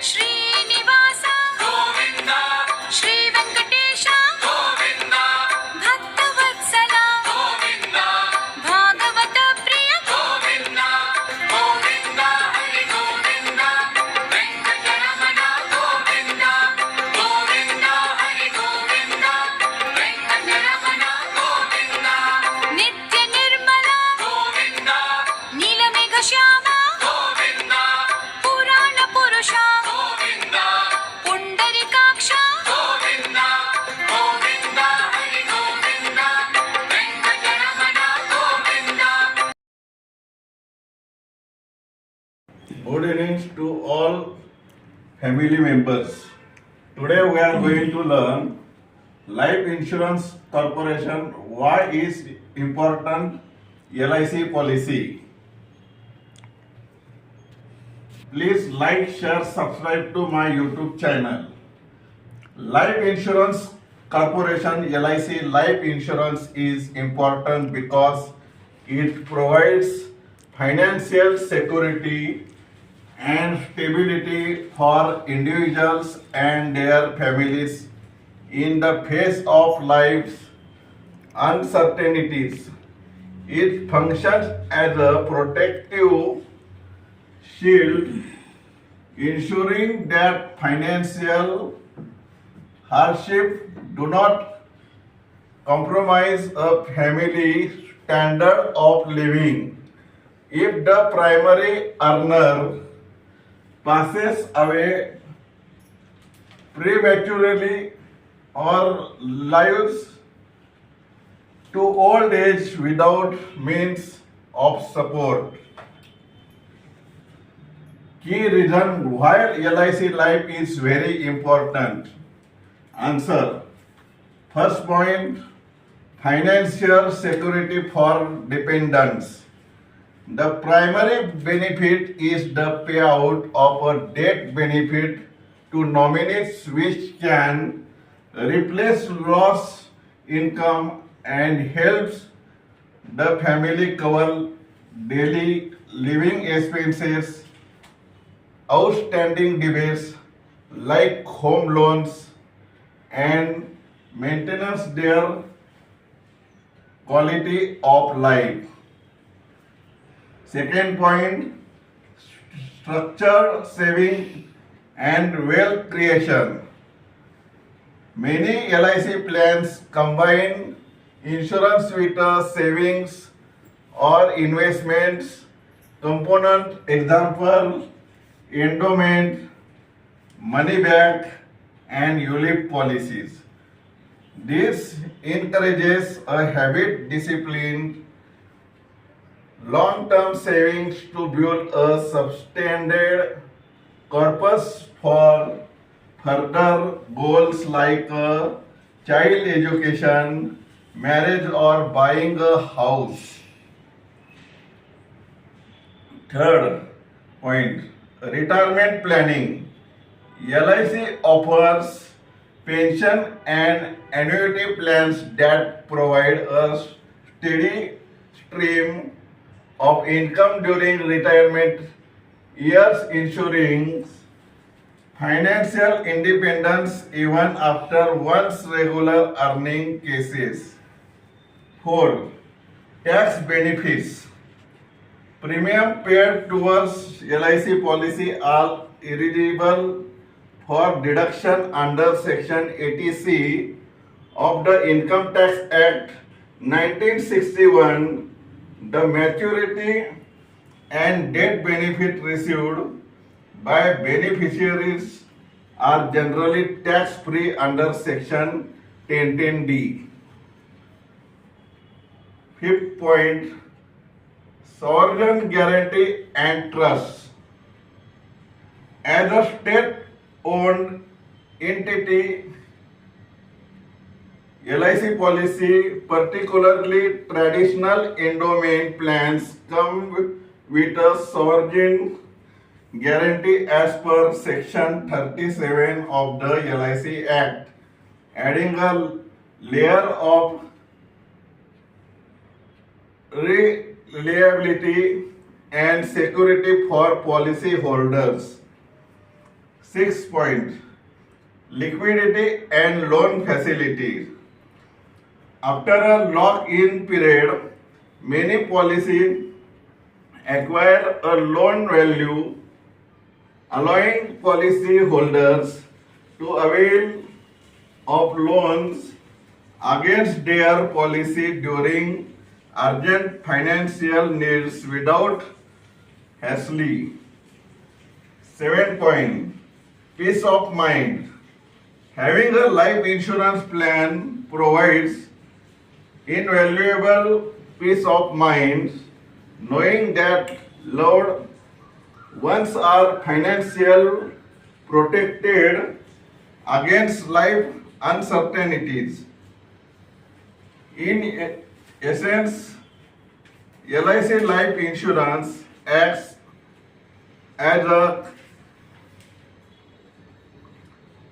श्रीनिवास गोविंद श्री वेंकटेश गोविंद भक्तवत्सल गोविंद भागवत प्रिय गोविंद गोविंद हरि गोविंद वेंकटरमण गोविंद गोविंद हरि गोविंद वेंकटरमण गोविंद नित्य निर्मल गोविंद नीलमेघ श्याम गोविंद पुराण पुरुष गोविंद पुंडरीकाक्ष Govind Govind Hari Govind Venkataraman Govind. Good evening to all family members. Today we are going to learn Life Insurance Corporation. Why is important LIC policy? Please like, share, subscribe to my YouTube channel. Life Insurance Corporation LIC life insurance is important because it provides financial security and stability for individuals and their families in the face of life's uncertainties. It functions as a protective shield, ensuring that financial hardship do not compromise a family's standard of living. If the primary earner passes away prematurely or lives to old age without means of support. Key reason why LIC life is very important. Answer. First point, financial security for dependents. The primary benefit is the payout of a death benefit to nominees which can replace lost income and helps the family cover daily living expenses, outstanding debts like home loans, and maintenance their quality of life. Second point, structured saving and wealth creation. Many LIC plans combine insurance with a savings or investments component, example, endowment, money back, and ULIP policies. This encourages a habit disciplined long-term savings to build a substandard corpus for further goals like child education, marriage, or buying a house. Third point, retirement planning. LIC offers pension and annuity plans that provide a steady stream of income during retirement years, ensuring financial independence even after one's regular earning ceases. 4. Tax benefits. Premium paid towards LIC policy are eligible for deduction under Section 80C of the Income Tax Act 1961. The maturity and death benefit received by beneficiaries are generally tax-free under Section 1010D. Fifth point, sovereign guarantee and trust. As a state-owned entity, LIC policy, particularly traditional endowment plans, come with a sovereign guarantee as per Section 37 of the LIC Act, adding a layer of reliability and security for policy holders. 6 point. Liquidity and loan facilities. After a lock-in period, many policies acquire a loan value, allowing policy holders to avail of loans against their policy during urgent financial needs without hassle. 7 point. Peace of mind. Having a life insurance plan provides invaluable peace of mind, knowing that loved ones are financially protected against life uncertainties. In essence, LIC life insurance acts as a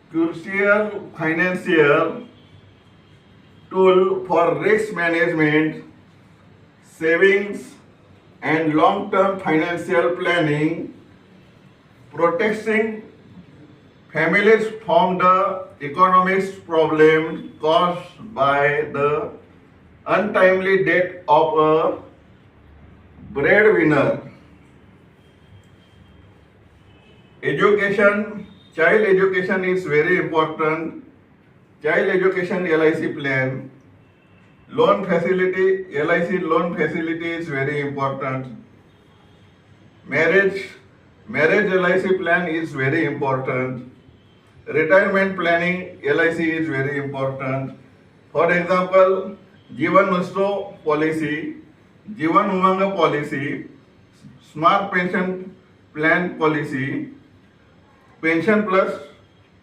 crucial financial tool for risk management, savings, and long-term financial planning, protecting families from the economic problem caused by the untimely death of a breadwinner. Education, child education is very important. Child education LIC plan, loan facility, LIC loan facility is very important. Marriage LIC plan is very important. Retirement planning LIC is very important. For example, Jeevan Utsav policy, Jeevan Umang policy, Smart Pension Plan policy, Pension Plus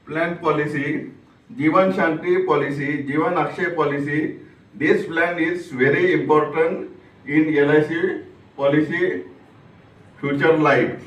Plan policy, Jeevan Shanti policy, Jeevan Akshay policy. This plan is very important in LIC policy future life.